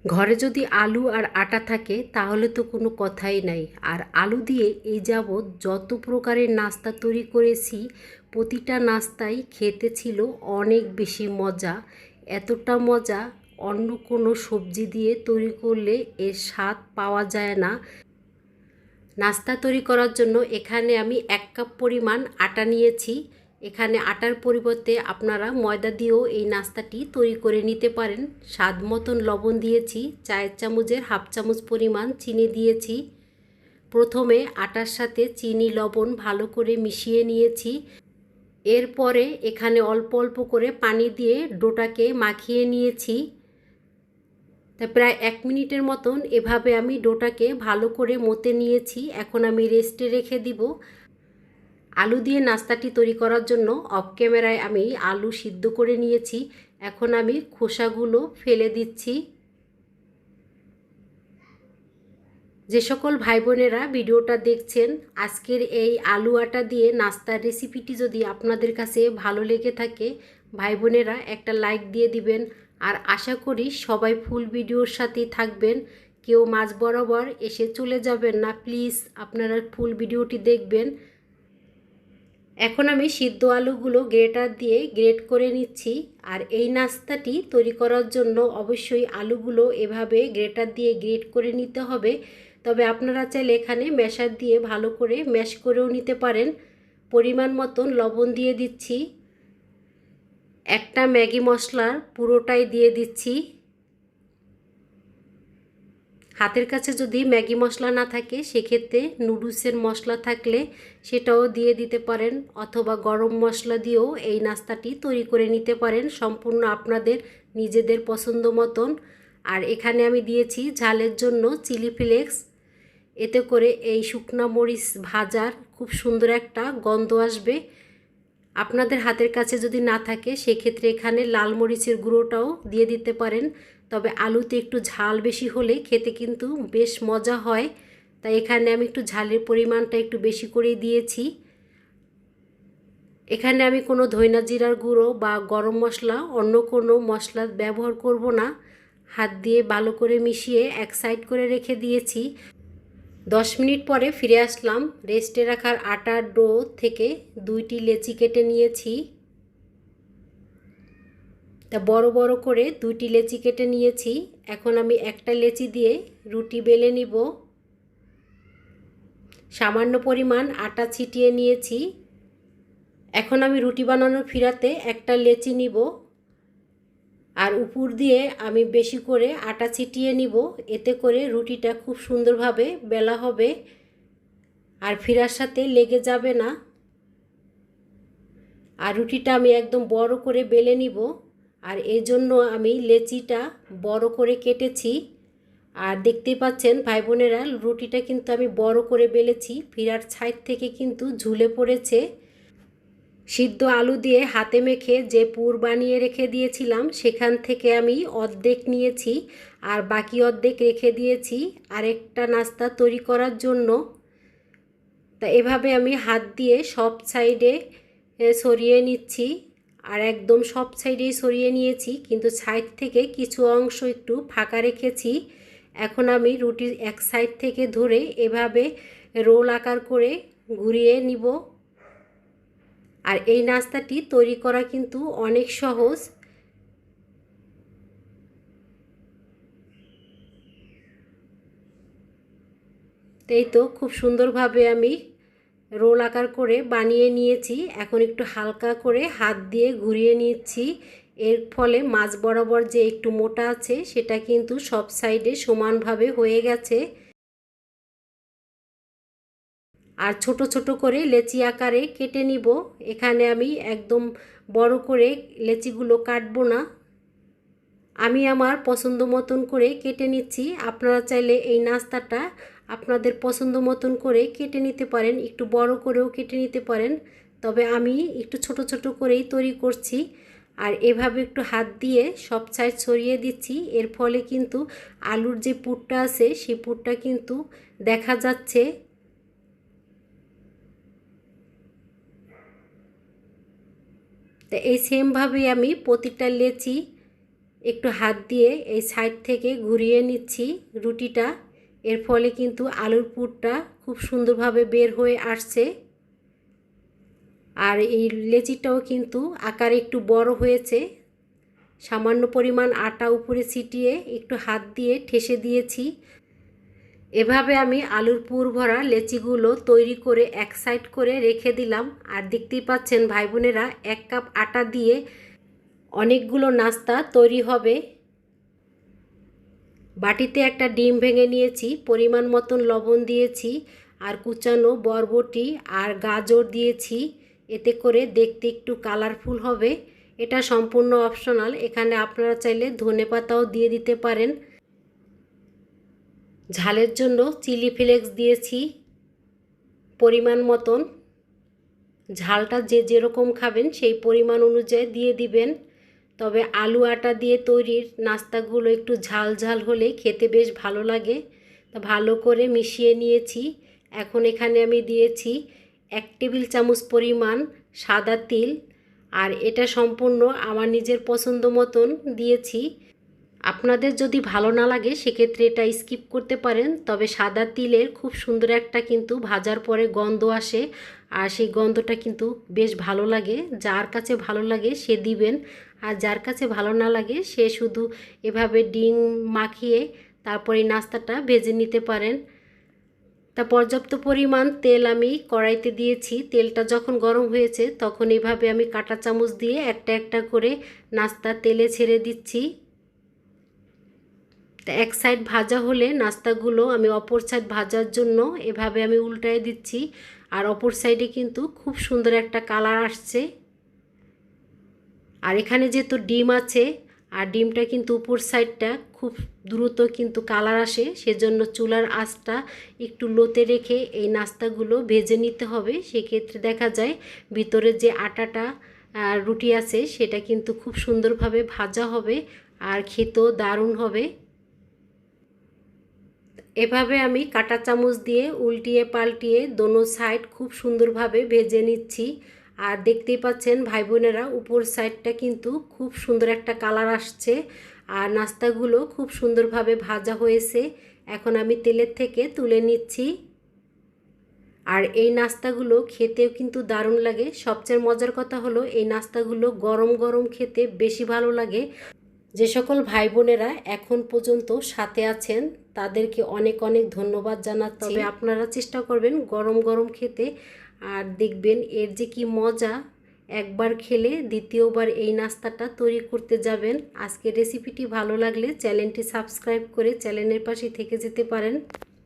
ঘরে যদি আলু আর আটা থাকে তাহলে তো কোনো কথাই নাই। আর আলু দিয়ে এই যাবৎ যত প্রকারের নাস্তা তৈরি করেছি প্রতিটা নাস্তাই খেতে ছিল অনেক বেশি মজা। এতটা মজা অন্য কোনো সবজি দিয়ে তৈরি করলে এর স্বাদ পাওয়া যায় না। নাস্তা তৈরি করার জন্য এখানে আমি 1 কাপ পরিমাণ আটা নিয়েছি। এখানে আটার পরিবর্তে আপনারা ময়দা দিয়েও এই নাস্তাটি তৈরি করে নিতে পারেন। স্বাদ মতন লবণ দিয়েছি, চায়ের চামচের হাফ চামচ পরিমাণ চিনি দিয়েছি। প্রথমে আটার সাথে চিনি লবণ ভালো করে মিশিয়ে নিয়েছি। এরপরে এখানে অল্প অল্প করে পানি দিয়ে ডোটাকে মাখিয়ে নিয়েছি। তা প্রায় 1 মিনিটের মতন এভাবে আমি ডোটাকে ভালো করে মতে নিয়েছি। এখন আমি রেস্টে রেখে দিব। আলু দিয়ে নাস্তাটি তৈরি করার জন্য অফ ক্যামেরায় আমি আলু সিদ্ধ করে নিয়েছি। এখন আমি খোসাগুলো ফেলে দিচ্ছি। যে সকল ভাই বোনেরা ভিডিওটা দেখছেন, আজকের এই আলু আটা দিয়ে নাস্তার রেসিপিটি যদি আপনাদের কাছে ভালো লেগে থাকে, ভাই বোনেরা একটা লাইক দিয়ে দিবেন। আর আশা করি সবাই ফুল ভিডিওর সাথেই থাকবেন, কেউ মাঝ বরাবর এসে চলে যাবেন না। প্লিজ আপনারা ফুল ভিডিওটি দেখবেন। এখন আমি সিদ্ধ আলুগুলো গ্রেটার দিয়ে গ্রেট করে নিচ্ছি। আর এই নাস্তাটি তৈরি করার জন্য অবশ্যই আলুগুলো এভাবে গ্রেটার দিয়ে গ্রেট করে নিতে হবে। তবে আপনারা চাইলে এখানে ম্যাশার দিয়ে ভালো করে ম্যাশ করেও নিতে পারেন। পরিমাণ মতন লবণ দিয়ে দিচ্ছি। একটা ম্যাগি মশলার পুরোটাই দিয়ে দিচ্ছি। হাতের কাছে যদি ম্যাগি মশলা না থাকে সেক্ষেত্রে নুডলসের মশলা থাকলে সেটাও দিয়ে দিতে পারেন, অথবা গরম মশলা দিয়েও এই নাস্তাটি তৈরি করে নিতে পারেন, সম্পূর্ণ আপনাদের নিজেদের পছন্দ মতন। আর এখানে আমি দিয়েছি ঝালের জন্য চিলি ফ্লেক্স। এতে করে এই শুকনা মরিচ ভাজার খুব সুন্দর একটা গন্ধ আসবে। আপনাদের হাতের কাছে যদি না থাকে সেক্ষেত্রে এখানে লাল মরিচের গুঁড়োটাও দিয়ে দিতে পারেন। তবে আলুতে একটু ঝাল বেশি হলে খেতে কিন্তু বেশ মজা হয়, তাই এখানে আমি একটু ঝালের পরিমাণটা একটু বেশি করে দিয়েছি। এখানে আমি কোনো ধইনা জিরার গুঁড়ো বা গরম মশলা অন্য কোনো মশলা ব্যবহার করব না। হাত দিয়ে ভালো করে মিশিয়ে এক সাইড করে রেখে দিয়েছি। 10 মিনিট পরে ফিরে আসলাম। রেস্টে রাখার আটার ডো থেকে 2টি লেচি কেটে নিয়েছি। তা বড় বড় করে 2টি লেচি কেটে নিয়েছি। এখন আমি একটা লেচি দিয়ে রুটি বেলে নিব। সামান্য পরিমাণ আটা ছিটিয়ে নিয়েছি। এখন আমি রুটি বানানোর ফিরাতে একটা লেচি নিব আর উপর দিয়ে আমি বেশি করে আটা ছিটিয়ে নিব। এতে করে রুটিটা খুব সুন্দরভাবে বেলা হবে আর ফিরার সাথে লেগে যাবে না। আর রুটিটা আমি একদম বড় করে বেলে নিব। আর এই জন্য আমি লেচিটা বড় করে কেটেছি। আর দেখতেই পাচ্ছেন ভাই বোনেরা, রুটিটা কিন্তু আমি বড় করে বেলেছি, ফিরার সাইড থেকে কিন্তু ঝুলে পড়েছে। সিদ্ধ আলু দিয়ে হাতে মেখে যে পুর বানিয়ে রেখে দিয়েছিলাম সেখান থেকে আমি অর্ধেক নিয়েছি আর বাকি অর্ধেক রেখে দিয়েছি আরেকটা নাস্তা তৈরি করার জন্য। তা এভাবে আমি হাত দিয়ে সব সাইডে সরিয়ে নিচ্ছি। আর একদম সব সাইডেই সরিয়ে নিয়েছি, কিন্তু সাইড থেকে কিছু অংশ একটু ফাঁকা রেখেছি। এখন আমি রুটির এক সাইড থেকে ধরে এভাবে রোল আকার করে ঘুরিয়ে নিব। আর এই নাস্তাটি তৈরি করা কিন্তু অনেক সহজ। এই তো খুব সুন্দরভাবে আমি রোল আকার করে বানিয়ে নিয়েছি। এখন একটু হালকা করে হাত দিয়ে ঘুরিয়ে নিচ্ছি। এর ফলে মাঝ বরাবর যে একটু মোটা আছে সেটা কিন্তু সব সাইডে সমানভাবে হয়ে গেছে। আর ছোট ছোট করে লেচি আকারে কেটে নিব। এখানে আমি একদম বড় করে লেচিগুলো কাটবো না, আমি আমার পছন্দ মতন করে কেটে নিচ্ছি। আপনারা চাইলে এই নাস্তাটা আপনাদের পছন্দ মতন করে কেটে নিতে পারেন, একটু বড় করেও কেটে নিতে পারেন। তবে আমি একটু ছোট ছোট করেই তৈরি করছি। আর এভাবে একটু হাত দিয়ে সব সাইড ছড়িয়ে দিচ্ছি। এর ফলে কিন্তু আলুর যে পুরটা আছে সেই পুরটা কিন্তু দেখা যাচ্ছে। তো এই সেমভাবেই আমি প্রতিটা লেচি একটু হাত দিয়ে এই সাইড থেকে ঘুরিয়ে নিচ্ছি রুটিটা। এর ফলে কিন্তু আলুর পুরটা খুব সুন্দরভাবে বের হয়ে আসছে। আর এই লেচিটাও কিন্তু আকারে একটু বড় হয়েছে। সামান্য পরিমাণ আটা উপরে ছিটিয়ে একটু হাত দিয়ে ঠেসে দিয়েছি। এভাবে আমি আলুর পুর ভরা লেচিগুলো তৈরি করে এক সাইড করে রেখে দিলাম। আর দেখতেই পাচ্ছেন ভাই বোনেরা, 1 কাপ আটা দিয়ে অনেকগুলো নাস্তা তৈরি হবে। বাটিতে একটা ডিম ভেঙে নিয়েছি, পরিমাণ মতন লবণ দিয়েছি, আর কুচানো বরবটি আর গাজর দিয়েছি। এতে করে দেখতে একটু কালারফুল হবে। এটা সম্পূর্ণ অপশনাল, এখানে আপনারা চাইলে ধনেপাতাও দিয়ে দিতে পারেন। ঝালের জন্য চিলি ফ্লেক্স দিয়েছি পরিমাণ মতন। ঝালটা যে যেরকম খাবেন সেই পরিমাণ অনুযায়ী দিয়ে দিবেন। তবে আলু আটা দিয়ে তৈরির নাস্তাগুলো একটু ঝাল ঝাল হলে খেতে বেশ ভালো লাগে। তো ভালো করে মিশিয়ে নিয়েছি। এখন এখানে আমি দিয়েছি 1 টেবিল চামচ পরিমাণ সাদা তিল। আর এটা সম্পূর্ণ আমার নিজের পছন্দ মতন দিয়েছি। আপনাদের যদি ভালো না লাগে সেক্ষেত্রে এটা স্কিপ করতে পারেন। তবে সাদা তিলের খুব সুন্দর একটা কিন্তু ভাজার পরে গন্ধ আসে, আর সেই গন্ধটা কিন্তু বেশ ভালো লাগে। যার কাছে ভালো লাগে সে দিবেন, আর যার কাছে ভালো না লাগে সে শুধু এভাবে ডিম মাখিয়ে তারপরে নাস্তাটা ভেজে নিতে পারেন। তা পর্যাপ্ত পরিমাণ তেল আমি কড়াইতে দিয়েছি। তেলটা যখন গরম হয়েছে তখন এভাবে আমি কাঁটা চামচ দিয়ে একটা একটা করে নাস্তা তেলে ছেড়ে দিচ্ছি। তা এক সাইড ভাজা হলে নাস্তাগুলো আমি অপর সাইড ভাজার জন্য এভাবে আমি উল্টায় দিচ্ছি। আর অপর সাইডে কিন্তু খুব সুন্দর একটা কালার আসছে। আর এখানে যেহেতু ডিম আছে, আর ডিমটা কিন্তু উপর সাইডটা খুব দ্রুত কিন্তু কালার আসে, সেজন্য চুলার আঁচটা একটু লোতে রেখে এই নাস্তাগুলো ভেজে নিতে হবে। সেক্ষেত্রে দেখা যায় ভিতরে যে আটাটা রুটি আছে সেটা কিন্তু খুব সুন্দরভাবে ভাজা হবে আর খেতেও দারুণ হবে। এভাবে আমি কাঁটা চামচ দিয়ে উল্টিয়ে পাল্টিয়ে দোনো সাইড খুব সুন্দরভাবে ভেজে নিচ্ছি। আর দেখতেই পাচ্ছেন ভাই বোনেরা, উপর সাইডটা কিন্তু খুব সুন্দর একটা কালার আসছে, আর নাস্তাগুলো খুব সুন্দরভাবে ভাজা হয়েছে। এখন আমি তেলের থেকে তুলে নিচ্ছি। আর এই নাস্তাগুলো খেতেও কিন্তু দারুণ লাগে। সবচেয়ে মজার কথা হলো এই নাস্তাগুলো গরম গরম খেতে বেশি ভালো লাগে। যে সকল ভাই বোনেরা এখন পর্যন্ত সাথে আছেন তাদেরকে অনেক অনেক ধন্যবাদ জানাচ্ছি। তবে আপনারা চেষ্টা করবেন গরম গরম খেতে, আর দেখবেন এর যে কি মজা। একবার খেলে দ্বিতীয়বার এই নাস্তাটা তৈরি করতে যাবেন। আজকের রেসিপিটি ভালো লাগলে চ্যানেলটি সাবস্ক্রাইব করে চ্যানেলের পাশে থেকে যেতে পারেন।